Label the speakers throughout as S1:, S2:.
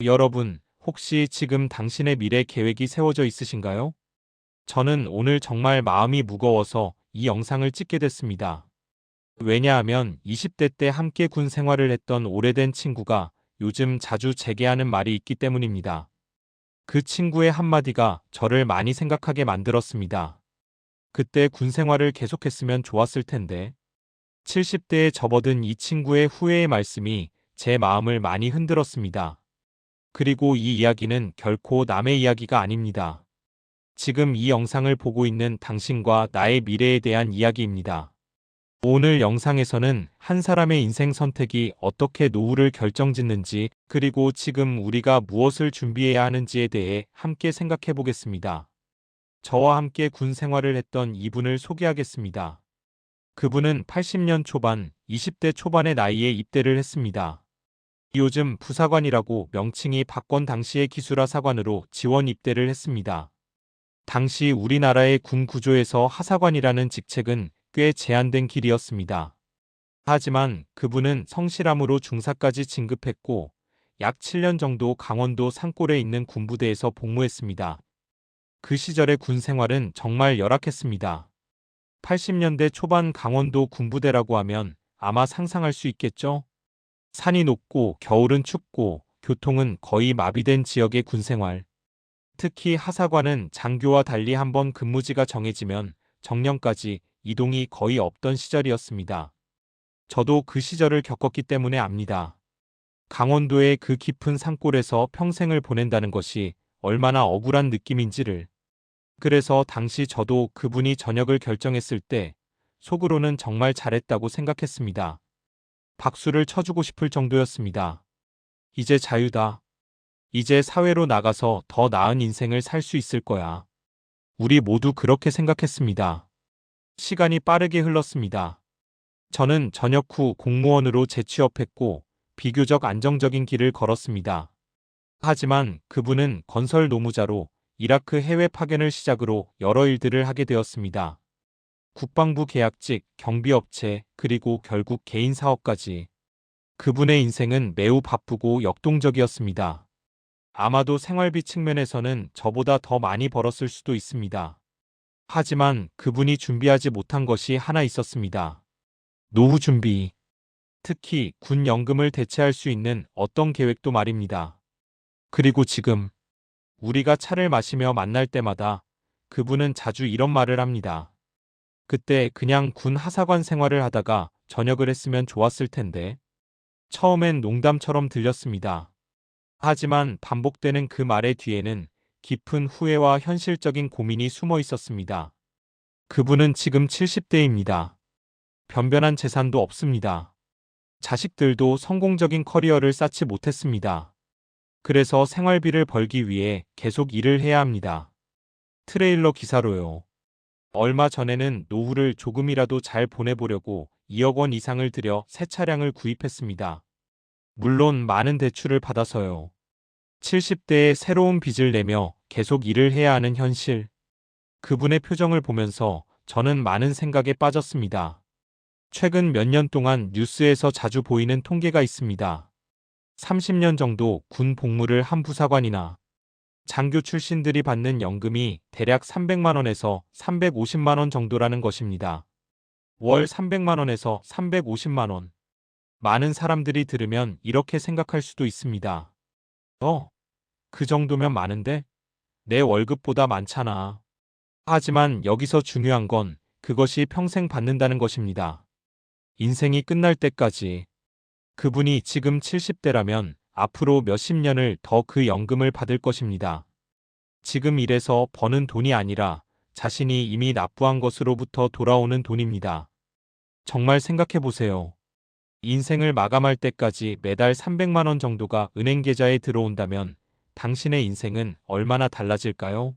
S1: 여러분, 혹시 지금 당신의 미래 계획이 세워져 있으신가요? 저는 오늘 정말 마음이 무거워서 이 영상을 찍게 됐습니다. 왜냐하면 20대 때 함께 군 생활을 했던 오래된 친구가 요즘 자주 제게 하는 말이 있기 때문입니다. 그 친구의 한마디가 저를 많이 생각하게 만들었습니다. 그때 군 생활을 계속했으면 좋았을 텐데. 70대에 접어든 이 친구의 후회의 말씀이 제 마음을 많이 흔들었습니다. 그리고 이 이야기는 결코 남의 이야기가 아닙니다. 지금 이 영상을 보고 있는 당신과 나의 미래에 대한 이야기입니다. 오늘 영상에서는 한 사람의 인생 선택이 어떻게 노후를 결정짓는지, 그리고 지금 우리가 무엇을 준비해야 하는지에 대해 함께 생각해 보겠습니다. 저와 함께 군 생활을 했던 이분을 소개하겠습니다. 그분은 80년 초반, 20대 초반의 나이에 입대를 했습니다. 요즘 부사관이라고 명칭이 바뀐 당시의 기술하사관으로 지원 입대를 했습니다. 당시 우리나라의 군 구조에서 하사관이라는 직책은 꽤 제한된 길이었습니다. 하지만 그분은 성실함으로 중사까지 진급했고 약 7년 정도 강원도 산골에 있는 군부대에서 복무했습니다. 그 시절의 군 생활은 정말 열악했습니다. 80년대 초반 강원도 군부대라고 하면 아마 상상할 수 있겠죠? 산이 높고 겨울은 춥고 교통은 거의 마비된 지역의 군생활. 특히 하사관은 장교와 달리 한번 근무지가 정해지면 정년까지 이동이 거의 없던 시절이었습니다. 저도 그 시절을 겪었기 때문에 압니다. 강원도의 그 깊은 산골에서 평생을 보낸다는 것이 얼마나 억울한 느낌인지를. 그래서 당시 저도 그분이 전역을 결정했을 때 속으로는 정말 잘했다고 생각했습니다. 박수를 쳐주고 싶을 정도였습니다. 이제 자유다. 이제 사회로 나가서 더 나은 인생을 살 수 있을 거야. 우리 모두 그렇게 생각했습니다. 시간이 빠르게 흘렀습니다. 저는 전역 후 공무원으로 재취업했고 비교적 안정적인 길을 걸었습니다. 하지만 그분은 건설 노무자로 이라크 해외 파견을 시작으로 여러 일들을 하게 되었습니다. 국방부 계약직, 경비업체, 그리고 결국 개인 사업까지. 그분의 인생은 매우 바쁘고 역동적이었습니다. 아마도 생활비 측면에서는 저보다 더 많이 벌었을 수도 있습니다. 하지만 그분이 준비하지 못한 것이 하나 있었습니다. 노후 준비. 특히 군 연금을 대체할 수 있는 어떤 계획도 말입니다. 그리고 지금 우리가 차를 마시며 만날 때마다 그분은 자주 이런 말을 합니다. 그때 그냥 군 하사관 생활을 하다가 전역을 했으면 좋았을 텐데. 처음엔 농담처럼 들렸습니다. 하지만 반복되는 그 말의 뒤에는 깊은 후회와 현실적인 고민이 숨어 있었습니다. 그분은 지금 70대입니다. 변변한 재산도 없습니다. 자식들도 성공적인 커리어를 쌓지 못했습니다. 그래서 생활비를 벌기 위해 계속 일을 해야 합니다. 트레일러 기사로요. 얼마 전에는 노후를 조금이라도 잘 보내보려고 2억 원 이상을 들여 새 차량을 구입했습니다. 물론 많은 대출을 받아서요. 70대에 새로운 빚을 내며 계속 일을 해야 하는 현실. 그분의 표정을 보면서 저는 많은 생각에 빠졌습니다. 최근 몇 년 동안 뉴스에서 자주 보이는 통계가 있습니다. 30년 정도 군 복무를 한 부사관이나 장교 출신들이 받는 연금이 대략 300만 원에서 350만 원 정도라는 것입니다. 월 300만 원에서 350만 원. 많은 사람들이 들으면 이렇게 생각할 수도 있습니다. 그 정도면 많은데? 내 월급보다 많잖아. 하지만 여기서 중요한 건 그것이 평생 받는다는 것입니다. 인생이 끝날 때까지. 그분이 지금 70대라면 앞으로 몇십 년을 더 그 연금을 받을 것입니다. 지금 일해서 버는 돈이 아니라 자신이 이미 납부한 것으로부터 돌아오는 돈입니다. 정말 생각해 보세요. 인생을 마감할 때까지 매달 300만 원 정도가 은행 계좌에 들어온다면 당신의 인생은 얼마나 달라질까요?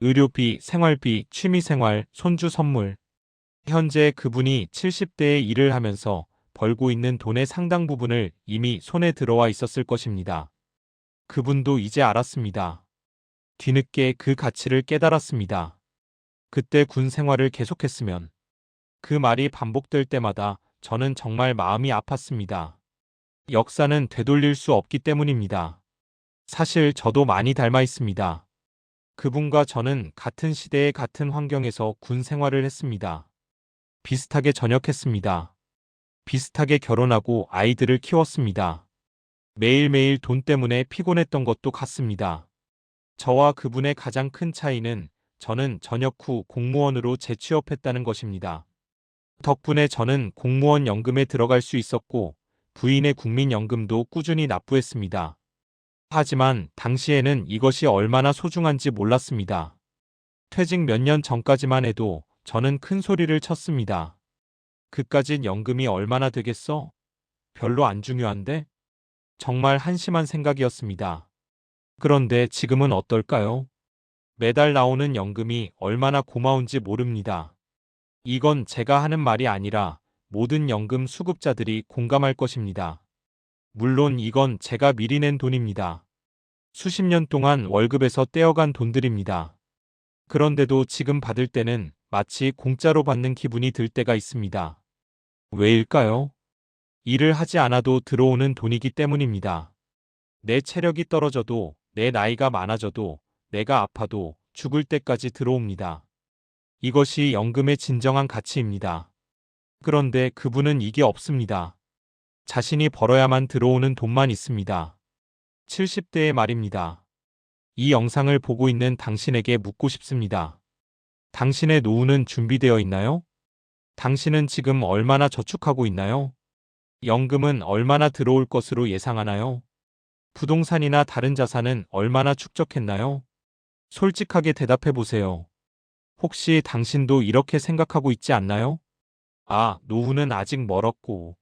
S1: 의료비, 생활비, 취미생활, 손주 선물. 현재 그분이 70대에 일을 하면서 벌고 있는 돈의 상당 부분을 이미 손에 들어와 있었을 것입니다. 그분도 이제 알았습니다. 뒤늦게 그 가치를 깨달았습니다. 그때 군 생활을 계속했으면. 그 말이 반복될 때마다 저는 정말 마음이 아팠습니다. 역사는 되돌릴 수 없기 때문입니다. 사실 저도 많이 닮아 있습니다. 그분과 저는 같은 시대의 같은 환경에서 군 생활을 했습니다. 비슷하게 전역했습니다. 비슷하게 결혼하고 아이들을 키웠습니다. 매일매일 돈 때문에 피곤했던 것도 같습니다. 저와 그분의 가장 큰 차이는 저는 전역 후 공무원으로 재취업했다는 것입니다. 덕분에 저는 공무원 연금에 들어갈 수 있었고 부인의 국민연금도 꾸준히 납부했습니다. 하지만 당시에는 이것이 얼마나 소중한지 몰랐습니다. 퇴직 몇 년 전까지만 해도 저는 큰 소리를 쳤습니다. 그까짓 연금이 얼마나 되겠어? 별로 안 중요한데? 정말 한심한 생각이었습니다. 그런데 지금은 어떨까요? 매달 나오는 연금이 얼마나 고마운지 모릅니다. 이건 제가 하는 말이 아니라 모든 연금 수급자들이 공감할 것입니다. 물론 이건 제가 미리 낸 돈입니다. 수십 년 동안 월급에서 떼어간 돈들입니다. 그런데도 지금 받을 때는 마치 공짜로 받는 기분이 들 때가 있습니다. 왜일까요? 일을 하지 않아도 들어오는 돈이기 때문입니다. 내 체력이 떨어져도, 내 나이가 많아져도, 내가 아파도 죽을 때까지 들어옵니다. 이것이 연금의 진정한 가치입니다. 그런데 그분은 이게 없습니다. 자신이 벌어야만 들어오는 돈만 있습니다. 70대의 말입니다. 이 영상을 보고 있는 당신에게 묻고 싶습니다. 당신의 노후는 준비되어 있나요? 당신은 지금 얼마나 저축하고 있나요? 연금은 얼마나 들어올 것으로 예상하나요? 부동산이나 다른 자산은 얼마나 축적했나요? 솔직하게 대답해 보세요. 혹시 당신도 이렇게 생각하고 있지 않나요? 아, 노후는 아직 멀었고.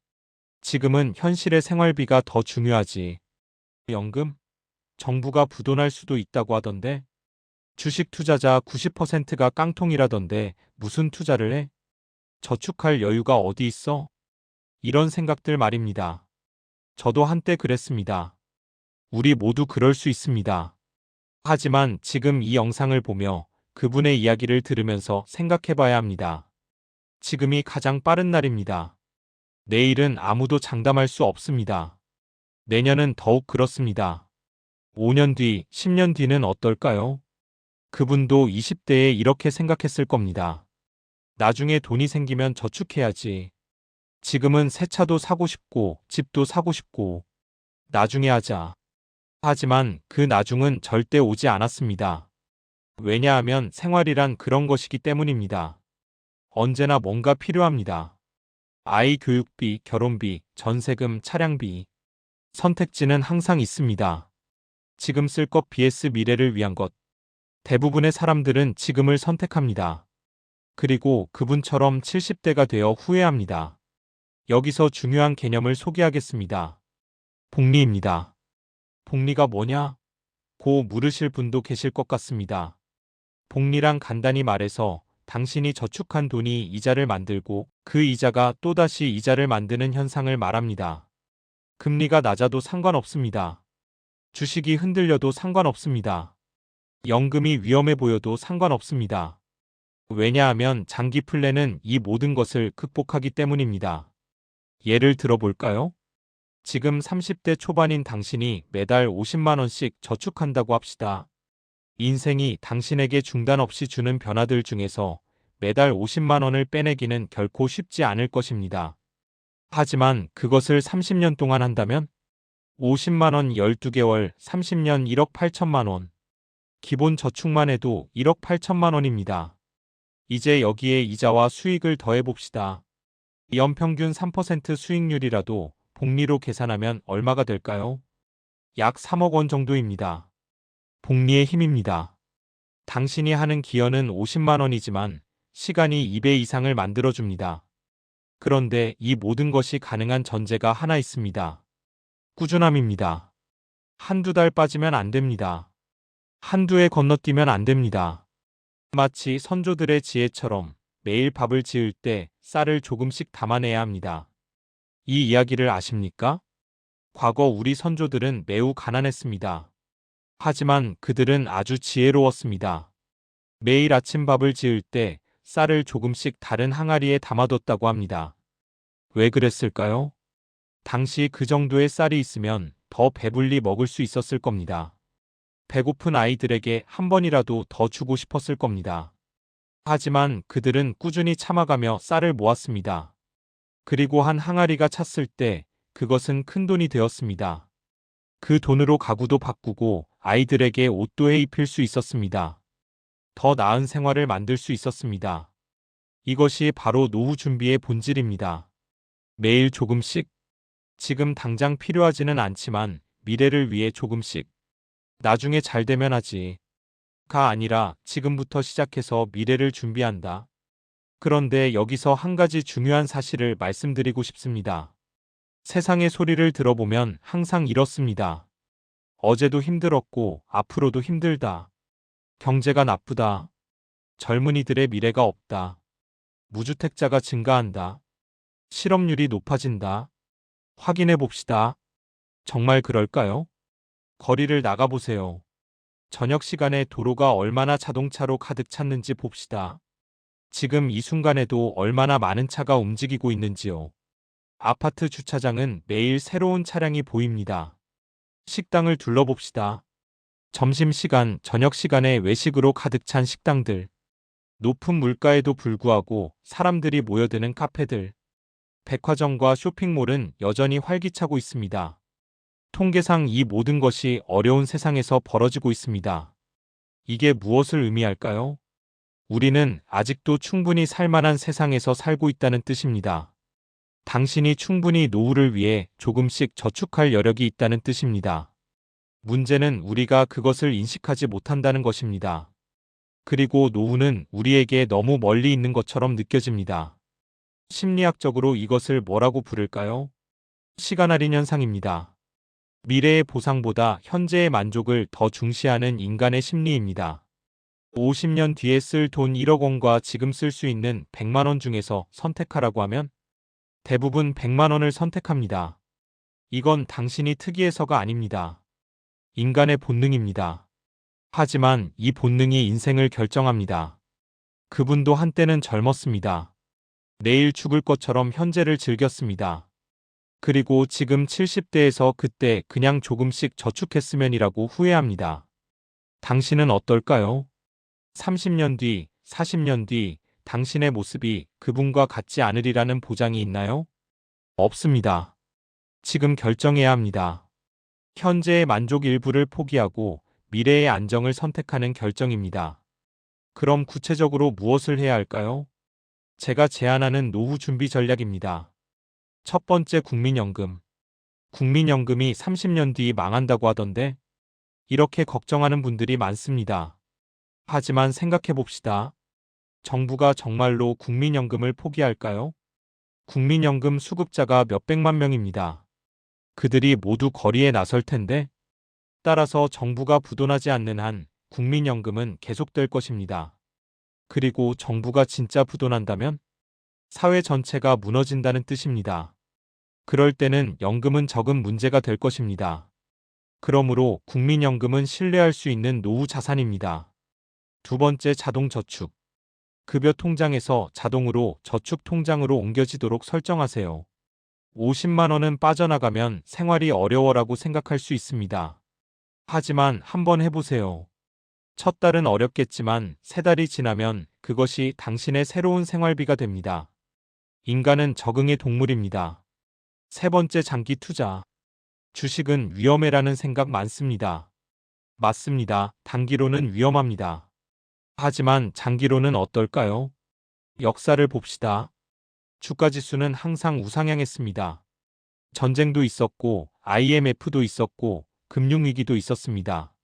S1: 지금은 현실의 생활비가 더 중요하지. 연금? 정부가 부도날 수도 있다고 하던데. 주식 투자자 90%가 깡통이라던데 무슨 투자를 해? 저축할 여유가 어디 있어? 이런 생각들 말입니다. 저도 한때 그랬습니다. 우리 모두 그럴 수 있습니다. 하지만 지금 이 영상을 보며 그분의 이야기를 들으면서 생각해 봐야 합니다. 지금이 가장 빠른 날입니다. 내일은 아무도 장담할 수 없습니다. 내년은 더욱 그렇습니다. 5년 뒤, 10년 뒤는 어떨까요? 그분도 20대에 이렇게 생각했을 겁니다. 나중에 돈이 생기면 저축해야지. 지금은 새 차도 사고 싶고, 집도 사고 싶고, 나중에 하자. 하지만 그 나중은 절대 오지 않았습니다. 왜냐하면 생활이란 그런 것이기 때문입니다. 언제나 뭔가 필요합니다. 아이 교육비, 결혼비, 전세금, 차량비. 선택지는 항상 있습니다. 지금 쓸 것 vs 미래를 위한 것. 대부분의 사람들은 지금을 선택합니다. 그리고 그분처럼 70대가 되어 후회합니다. 여기서 중요한 개념을 소개하겠습니다. 복리입니다. 복리가 뭐냐? 고 물으실 분도 계실 것 같습니다. 복리란 간단히 말해서 당신이 저축한 돈이 이자를 만들고 그 이자가 또다시 이자를 만드는 현상을 말합니다. 금리가 낮아도 상관없습니다. 주식이 흔들려도 상관없습니다. 연금이 위험해 보여도 상관없습니다. 왜냐하면 장기 플랜은 이 모든 것을 극복하기 때문입니다. 예를 들어볼까요? 지금 30대 초반인 당신이 매달 50만 원씩 저축한다고 합시다. 인생이 당신에게 중단 없이 주는 변화들 중에서 매달 50만 원을 빼내기는 결코 쉽지 않을 것입니다. 하지만 그것을 30년 동안 한다면 50만 원 12개월, 30년 1억 8천만 원. 기본 저축만 해도 1억 8천만 원입니다. 이제 여기에 이자와 수익을 더해봅시다. 연평균 3% 수익률이라도 복리로 계산하면 얼마가 될까요? 약 3억 원 정도입니다. 복리의 힘입니다. 당신이 하는 기여는 50만 원이지만 시간이 2배 이상을 만들어줍니다. 그런데 이 모든 것이 가능한 전제가 하나 있습니다. 꾸준함입니다. 한두 달 빠지면 안 됩니다. 한두 해 건너뛰면 안 됩니다. 마치 선조들의 지혜처럼 매일 밥을 지을 때 쌀을 조금씩 담아내야 합니다. 이 이야기를 아십니까? 과거 우리 선조들은 매우 가난했습니다. 하지만 그들은 아주 지혜로웠습니다. 매일 아침 밥을 지을 때 쌀을 조금씩 다른 항아리에 담아뒀다고 합니다. 왜 그랬을까요? 당시 그 정도의 쌀이 있으면 더 배불리 먹을 수 있었을 겁니다. 배고픈 아이들에게 한 번이라도 더 주고 싶었을 겁니다. 하지만 그들은 꾸준히 참아가며 쌀을 모았습니다. 그리고 한 항아리가 찼을 때 그것은 큰돈이 되었습니다. 그 돈으로 가구도 바꾸고 아이들에게 옷도 해 입힐 수 있었습니다. 더 나은 생활을 만들 수 있었습니다. 이것이 바로 노후 준비의 본질입니다. 매일 조금씩, 지금 당장 필요하지는 않지만 미래를 위해 조금씩, 나중에 잘 되면 하지. 가 아니라 지금부터 시작해서 미래를 준비한다. 그런데 여기서 한 가지 중요한 사실을 말씀드리고 싶습니다. 세상의 소리를 들어보면 항상 이렇습니다. 어제도 힘들었고 앞으로도 힘들다. 경제가 나쁘다. 젊은이들의 미래가 없다. 무주택자가 증가한다. 실업률이 높아진다. 확인해 봅시다. 정말 그럴까요? 거리를 나가보세요. 저녁 시간에 도로가 얼마나 자동차로 가득 찼는지 봅시다. 지금 이 순간에도 얼마나 많은 차가 움직이고 있는지요. 아파트 주차장은 매일 새로운 차량이 보입니다. 식당을 둘러봅시다. 점심시간, 저녁 시간에 외식으로 가득 찬 식당들. 높은 물가에도 불구하고 사람들이 모여드는 카페들. 백화점과 쇼핑몰은 여전히 활기차고 있습니다. 통계상 이 모든 것이 어려운 세상에서 벌어지고 있습니다. 이게 무엇을 의미할까요? 우리는 아직도 충분히 살만한 세상에서 살고 있다는 뜻입니다. 당신이 충분히 노후를 위해 조금씩 저축할 여력이 있다는 뜻입니다. 문제는 우리가 그것을 인식하지 못한다는 것입니다. 그리고 노후는 우리에게 너무 멀리 있는 것처럼 느껴집니다. 심리학적으로 이것을 뭐라고 부를까요? 시간 할인 현상입니다. 미래의 보상보다 현재의 만족을 더 중시하는 인간의 심리입니다. 50년 뒤에 쓸 돈 1억 원과 지금 쓸 수 있는 100만 원 중에서 선택하라고 하면 대부분 100만 원을 선택합니다. 이건 당신이 특이해서가 아닙니다. 인간의 본능입니다. 하지만 이 본능이 인생을 결정합니다. 그분도 한때는 젊었습니다. 내일 죽을 것처럼 현재를 즐겼습니다. 그리고 지금 70대에서 그때 그냥 조금씩 저축했으면이라고 후회합니다. 당신은 어떨까요? 30년 뒤, 40년 뒤, 당신의 모습이 그분과 같지 않으리라는 보장이 있나요? 없습니다. 지금 결정해야 합니다. 현재의 만족 일부를 포기하고 미래의 안정을 선택하는 결정입니다. 그럼 구체적으로 무엇을 해야 할까요? 제가 제안하는 노후 준비 전략입니다. 첫 번째, 국민연금. 국민연금이 30년 뒤 망한다고 하던데 이렇게 걱정하는 분들이 많습니다. 하지만 생각해 봅시다. 정부가 정말로 국민연금을 포기할까요? 국민연금 수급자가 몇백만 명입니다. 그들이 모두 거리에 나설 텐데 따라서 정부가 부도나지 않는 한 국민연금은 계속될 것입니다. 그리고 정부가 진짜 부도난다면 사회 전체가 무너진다는 뜻입니다. 그럴 때는 연금은 적은 문제가 될 것입니다. 그러므로 국민연금은 신뢰할 수 있는 노후 자산입니다. 두 번째, 자동저축. 급여 통장에서 자동으로 저축 통장으로 옮겨지도록 설정하세요. 50만 원은 빠져나가면 생활이 어려워라고 생각할 수 있습니다. 하지만 한번 해보세요. 첫 달은 어렵겠지만 세 달이 지나면 그것이 당신의 새로운 생활비가 됩니다. 인간은 적응의 동물입니다. 세 번째, 장기 투자. 주식은 위험해라는 생각 많습니다. 맞습니다. 단기로는 위험합니다. 하지만 장기로는 어떨까요? 역사를 봅시다. 주가 지수는 항상 우상향했습니다. 전쟁도 있었고 IMF도 있었고 금융위기도 있었습니다.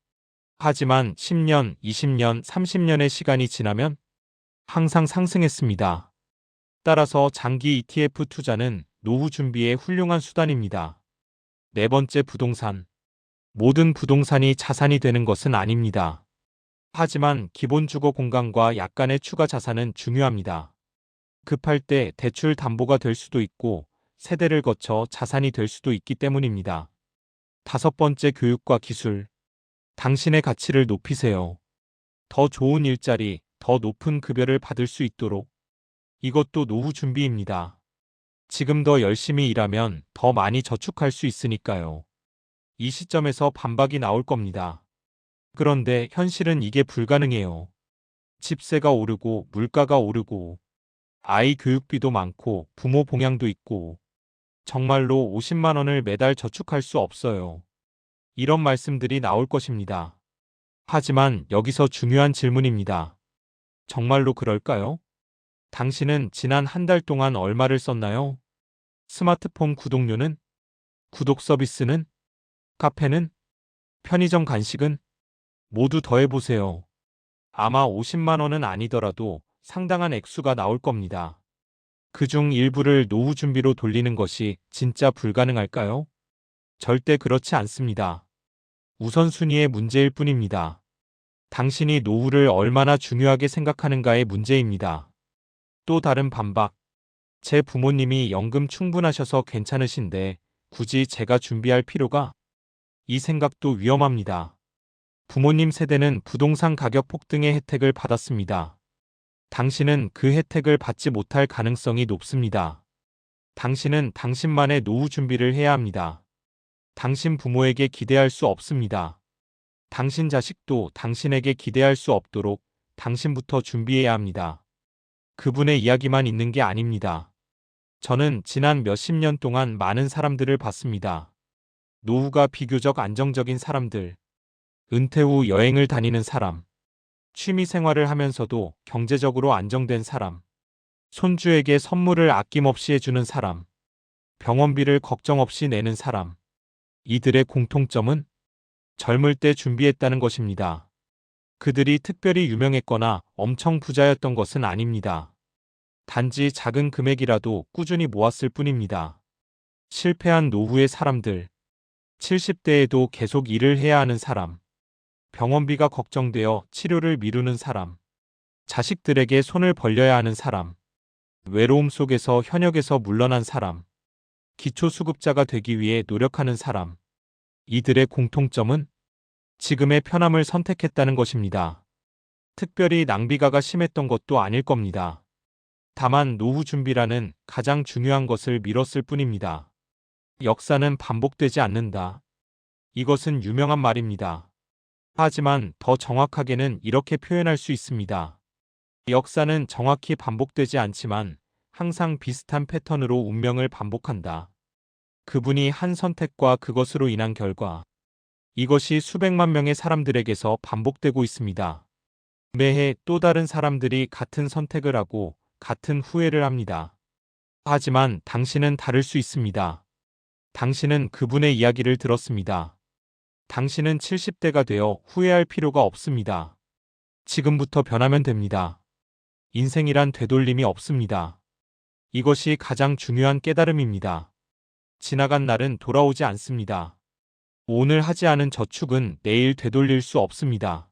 S1: 하지만 10년, 20년, 30년의 시간이 지나면 항상 상승했습니다. 따라서 장기 ETF 투자는 노후 준비의 훌륭한 수단입니다. 네 번째, 부동산. 모든 부동산이 자산이 되는 것은 아닙니다. 하지만 기본 주거 공간과 약간의 추가 자산은 중요합니다. 급할 때 대출 담보가 될 수도 있고 세대를 거쳐 자산이 될 수도 있기 때문입니다. 다섯 번째, 교육과 기술. 당신의 가치를 높이세요. 더 좋은 일자리, 더 높은 급여를 받을 수 있도록. 이것도 노후 준비입니다. 지금 더 열심히 일하면 더 많이 저축할 수 있으니까요. 이 시점에서 반박이 나올 겁니다. 그런데 현실은 이게 불가능해요. 집세가 오르고 물가가 오르고 아이 교육비도 많고 부모 봉양도 있고 정말로 50만 원을 매달 저축할 수 없어요. 이런 말씀들이 나올 것입니다. 하지만 여기서 중요한 질문입니다. 정말로 그럴까요? 당신은 지난 한 달 동안 얼마를 썼나요? 스마트폰 구독료는? 구독 서비스는? 카페는? 편의점 간식은? 모두 더해보세요. 아마 50만 원은 아니더라도 상당한 액수가 나올 겁니다. 그중 일부를 노후 준비로 돌리는 것이 진짜 불가능할까요? 절대 그렇지 않습니다. 우선순위의 문제일 뿐입니다. 당신이 노후를 얼마나 중요하게 생각하는가의 문제입니다. 또 다른 반박. 제 부모님이 연금 충분하셔서 괜찮으신데 굳이 제가 준비할 필요가? 이 생각도 위험합니다. 부모님 세대는 부동산 가격 폭등의 혜택을 받았습니다. 당신은 그 혜택을 받지 못할 가능성이 높습니다. 당신은 당신만의 노후 준비를 해야 합니다. 당신 부모에게 기대할 수 없습니다. 당신 자식도 당신에게 기대할 수 없도록 당신부터 준비해야 합니다. 그분의 이야기만 있는 게 아닙니다. 저는 지난 몇십 년 동안 많은 사람들을 봤습니다. 노후가 비교적 안정적인 사람들, 은퇴 후 여행을 다니는 사람, 취미 생활을 하면서도 경제적으로 안정된 사람, 손주에게 선물을 아낌없이 해주는 사람, 병원비를 걱정 없이 내는 사람. 이들의 공통점은 젊을 때 준비했다는 것입니다. 그들이 특별히 유명했거나 엄청 부자였던 것은 아닙니다. 단지 작은 금액이라도 꾸준히 모았을 뿐입니다. 실패한 노후의 사람들, 70대에도 계속 일을 해야 하는 사람, 병원비가 걱정되어 치료를 미루는 사람, 자식들에게 손을 벌려야 하는 사람, 외로움 속에서 현역에서 물러난 사람, 기초수급자가 되기 위해 노력하는 사람. 이들의 공통점은 지금의 편함을 선택했다는 것입니다. 특별히 낭비가가 심했던 것도 아닐 겁니다. 다만 노후 준비라는 가장 중요한 것을 미뤘을 뿐입니다. 역사는 반복되지 않는다. 이것은 유명한 말입니다. 하지만 더 정확하게는 이렇게 표현할 수 있습니다. 역사는 정확히 반복되지 않지만 항상 비슷한 패턴으로 운명을 반복한다. 그분이 한 선택과 그것으로 인한 결과. 이것이 수백만 명의 사람들에게서 반복되고 있습니다. 매해 또 다른 사람들이 같은 선택을 하고 같은 후회를 합니다. 하지만 당신은 다를 수 있습니다. 당신은 그분의 이야기를 들었습니다. 당신은 70대가 되어 후회할 필요가 없습니다. 지금부터 변하면 됩니다. 인생이란 되돌림이 없습니다. 이것이 가장 중요한 깨달음입니다. 지나간 날은 돌아오지 않습니다. 오늘 하지 않은 저축은 내일 되돌릴 수 없습니다.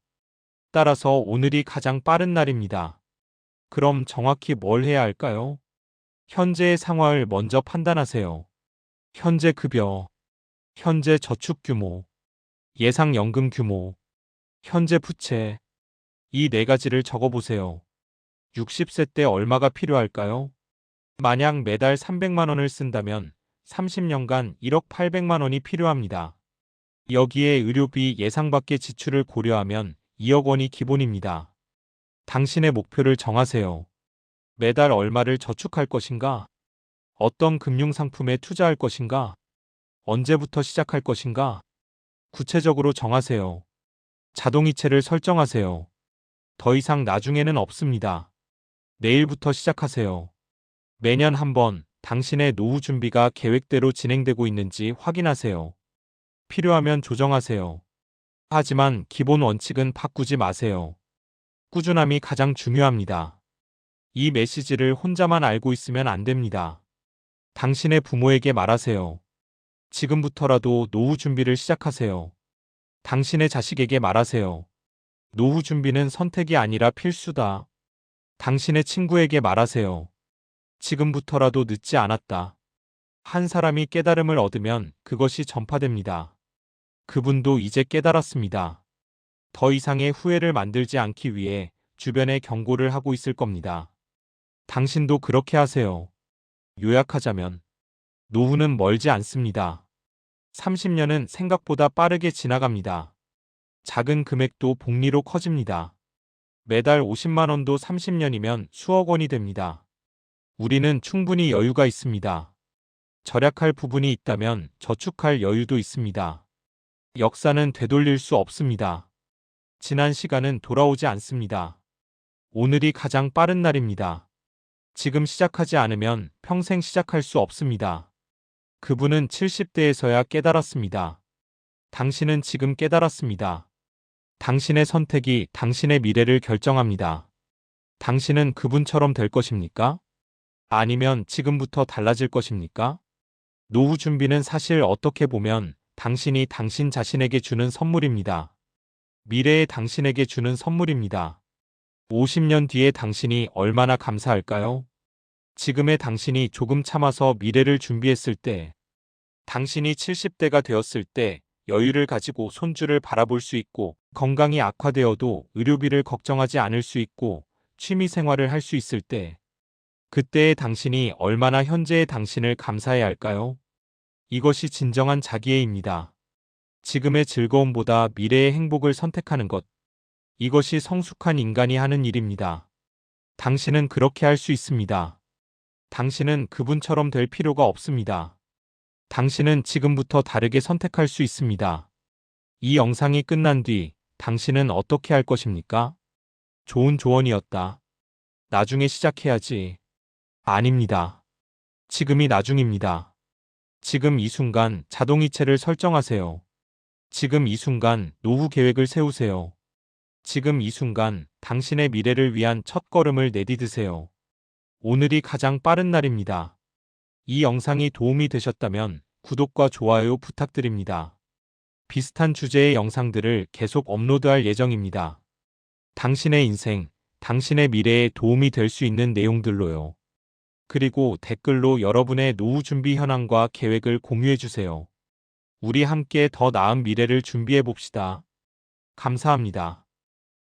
S1: 따라서 오늘이 가장 빠른 날입니다. 그럼 정확히 뭘 해야 할까요? 현재의 상황을 먼저 판단하세요. 현재 급여, 현재 저축 규모, 예상 연금 규모, 현재 부채. 이 네 가지를 적어보세요. 60세 때 얼마가 필요할까요? 만약 매달 300만 원을 쓴다면 30년간 1억 800만 원이 필요합니다. 여기에 의료비 예상 밖의 지출을 고려하면 2억 원이 기본입니다. 당신의 목표를 정하세요. 매달 얼마를 저축할 것인가? 어떤 금융상품에 투자할 것인가? 언제부터 시작할 것인가? 구체적으로 정하세요. 자동이체를 설정하세요. 더 이상 나중에는 없습니다. 내일부터 시작하세요. 매년 한 번 당신의 노후 준비가 계획대로 진행되고 있는지 확인하세요. 필요하면 조정하세요. 하지만 기본 원칙은 바꾸지 마세요. 꾸준함이 가장 중요합니다. 이 메시지를 혼자만 알고 있으면 안 됩니다. 당신의 부모에게 말하세요. 지금부터라도 노후 준비를 시작하세요. 당신의 자식에게 말하세요. 노후 준비는 선택이 아니라 필수다. 당신의 친구에게 말하세요. 지금부터라도 늦지 않았다. 한 사람이 깨달음을 얻으면 그것이 전파됩니다. 그분도 이제 깨달았습니다. 더 이상의 후회를 만들지 않기 위해 주변에 경고를 하고 있을 겁니다. 당신도 그렇게 하세요. 요약하자면 노후는 멀지 않습니다. 30년은 생각보다 빠르게 지나갑니다. 작은 금액도 복리로 커집니다. 매달 50만 원도 30년이면 수억 원이 됩니다. 우리는 충분히 여유가 있습니다. 절약할 부분이 있다면 저축할 여유도 있습니다. 역사는 되돌릴 수 없습니다. 지난 시간은 돌아오지 않습니다. 오늘이 가장 빠른 날입니다. 지금 시작하지 않으면 평생 시작할 수 없습니다. 그분은 70대에서야 깨달았습니다. 당신은 지금 깨달았습니다. 당신의 선택이 당신의 미래를 결정합니다. 당신은 그분처럼 될 것입니까? 아니면 지금부터 달라질 것입니까? 노후 준비는 사실 어떻게 보면 당신이 당신 자신에게 주는 선물입니다. 미래의 당신에게 주는 선물입니다. 50년 뒤에 당신이 얼마나 감사할까요? 지금의 당신이 조금 참아서 미래를 준비했을 때, 당신이 70대가 되었을 때 여유를 가지고 손주를 바라볼 수 있고, 건강이 악화되어도 의료비를 걱정하지 않을 수 있고, 취미 생활을 할 수 있을 때, 그때의 당신이 얼마나 현재의 당신을 감사해야 할까요? 이것이 진정한 자기애입니다. 지금의 즐거움보다 미래의 행복을 선택하는 것. 이것이 성숙한 인간이 하는 일입니다. 당신은 그렇게 할 수 있습니다. 당신은 그분처럼 될 필요가 없습니다. 당신은 지금부터 다르게 선택할 수 있습니다. 이 영상이 끝난 뒤 당신은 어떻게 할 것입니까? 좋은 조언이었다. 나중에 시작해야지. 아닙니다. 지금이 나중입니다. 지금 이 순간 자동이체를 설정하세요. 지금 이 순간 노후 계획을 세우세요. 지금 이 순간 당신의 미래를 위한 첫걸음을 내디드세요. 오늘이 가장 빠른 날입니다. 이 영상이 도움이 되셨다면 구독과 좋아요 부탁드립니다. 비슷한 주제의 영상들을 계속 업로드할 예정입니다. 당신의 인생, 당신의 미래에 도움이 될 수 있는 내용들로요. 그리고 댓글로 여러분의 노후 준비 현황과 계획을 공유해주세요. 우리 함께 더 나은 미래를 준비해 봅시다. 감사합니다.